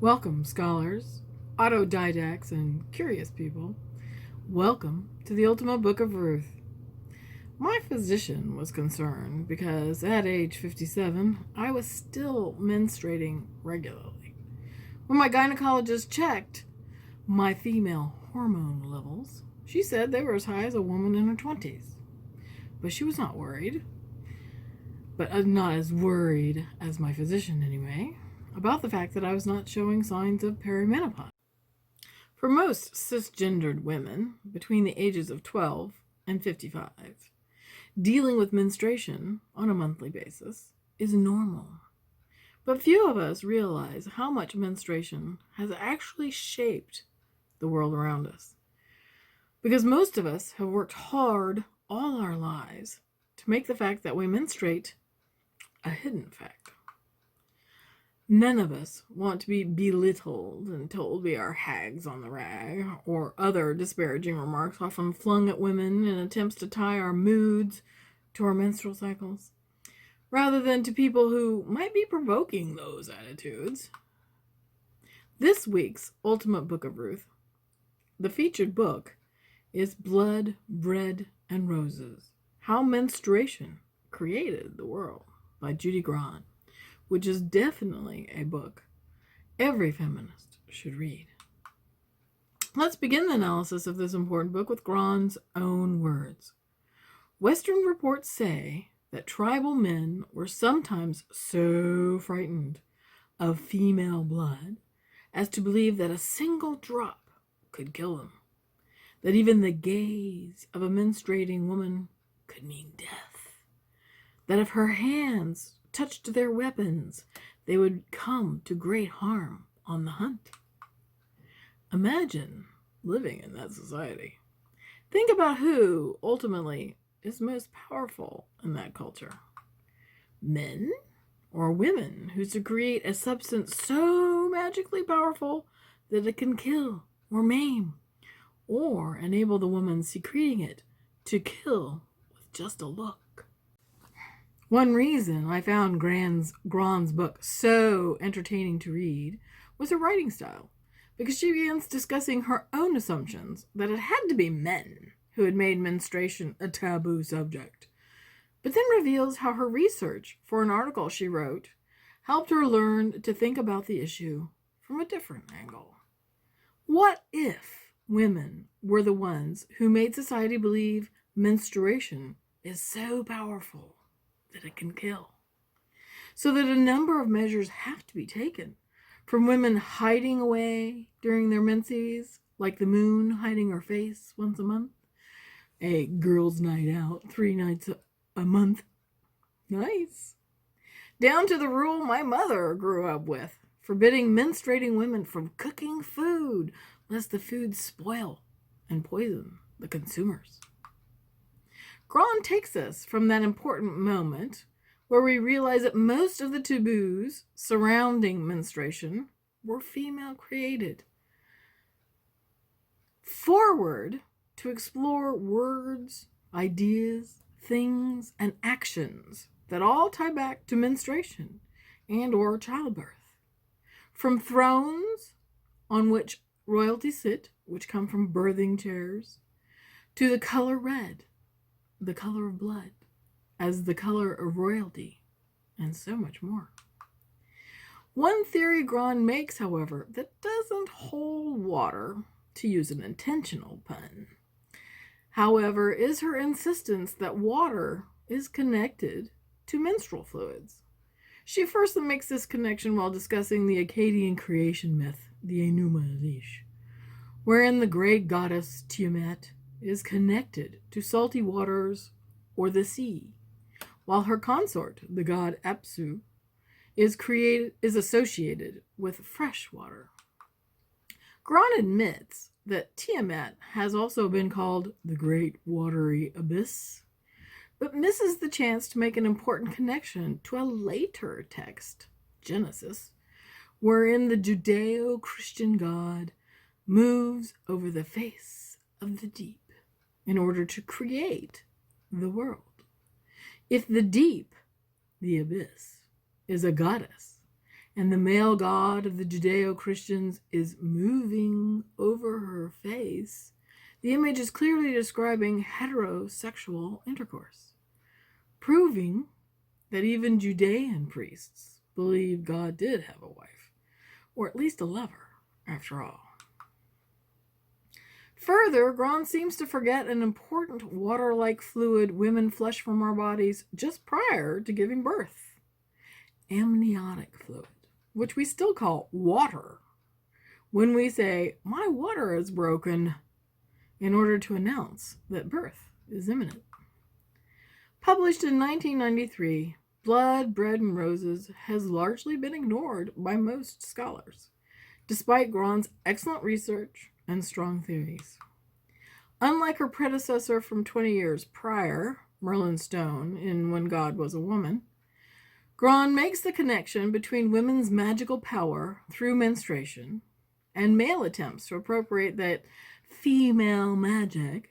Welcome, scholars, autodidacts, and curious people. Welcome to the Ultimate Book of Ruth. My physician was concerned because at age 57, I was still menstruating regularly. When my gynecologist checked my female hormone levels, she said they were as high as a woman in her 20s. But she was not worried, but not as worried as my physician anyway, about the fact that I was not showing signs of perimenopause. For most cisgendered women between the ages of 12 and 55, dealing with menstruation on a monthly basis is normal. But few of us realize how much menstruation has actually shaped the world around us. Because most of us have worked hard all our lives to make the fact that we menstruate a hidden fact. None of us want to be belittled and told we are hags on the rag, or other disparaging remarks often flung at women in attempts to tie our moods to our menstrual cycles, rather than to people who might be provoking those attitudes. This week's Ultimate Book of Ruth, the featured book, is Blood, Bread, and Roses: How Menstruation Created the World by Judy Grahn, which is definitely a book every feminist should read. Let's begin the analysis of this important book with Grahn's own words. Western reports say that tribal men were sometimes so frightened of female blood as to believe that a single drop could kill them, that even the gaze of a menstruating woman could mean death, that if her hands touched their weapons, they would come to great harm on the hunt. Imagine living in that society. Think about who, ultimately, is most powerful in that culture. Men or women who secrete a substance so magically powerful that it can kill or maim, or enable the woman secreting it to kill with just a look. One reason I found Grahn's book so entertaining to read was her writing style, because she begins discussing her own assumptions that it had to be men who had made menstruation a taboo subject, but then reveals how her research for an article she wrote helped her learn to think about the issue from a different angle. What if women were the ones who made society believe menstruation is so powerful that it can kill, so that a number of measures have to be taken, from women hiding away during their menses, like the moon hiding her face once a month, a girls' night out 3 nights a month, nice, down to the rule my mother grew up with, forbidding menstruating women from cooking food lest the food spoil and poison the consumers. Grahn takes us from that important moment where we realize that most of the taboos surrounding menstruation were female created, forward to explore words, ideas, things, and actions that all tie back to menstruation and or childbirth. From thrones on which royalty sit, which come from birthing chairs, to the color red, the color of blood, as the color of royalty, and so much more. One theory Grahn makes, however, that doesn't hold water, to use an intentional pun, however, is her insistence that water is connected to menstrual fluids. She first makes this connection while discussing the Akkadian creation myth, the Enuma Elish, wherein the great goddess Tiamat is connected to salty waters or the sea, while her consort, the god Apsu, is associated with fresh water. Grahn admits that Tiamat has also been called the Great Watery Abyss, but misses the chance to make an important connection to a later text, Genesis, wherein the Judeo-Christian God moves over the face of the deep in order to create the world. If the deep, the abyss, is a goddess, and the male god of the Judeo-Christians is moving over her face, the image is clearly describing heterosexual intercourse, proving that even Judean priests believed God did have a wife, or at least a lover, after all. Further, Grahn seems to forget an important water-like fluid women flush from our bodies just prior to giving birth: amniotic fluid, which we still call water when we say, "My water is broken," in order to announce that birth is imminent. Published in 1993, Blood, Bread, and Roses has largely been ignored by most scholars, despite Grahn's excellent research and strong theories. Unlike her predecessor from 20 years prior, Merlin Stone, in When God Was a Woman, Grahn makes the connection between women's magical power through menstruation and male attempts to appropriate that female magic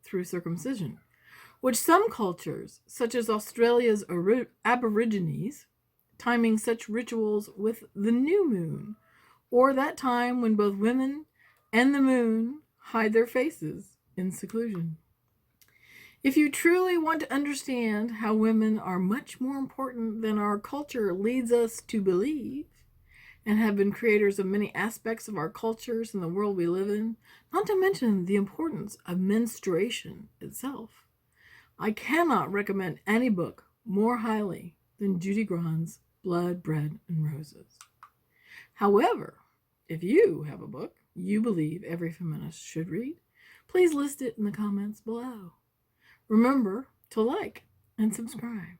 through circumcision, which some cultures, such as Australia's Aborigines, timing such rituals with the new moon, or that time when both women and the moon hide their faces in seclusion. If you truly want to understand how women are much more important than our culture leads us to believe, and have been creators of many aspects of our cultures and the world we live in, not to mention the importance of menstruation itself, I cannot recommend any book more highly than Judy Grahn's Blood, Bread, and Roses. However, if you have a book you believe every feminist should read, please list it in the comments below. Remember to like and subscribe.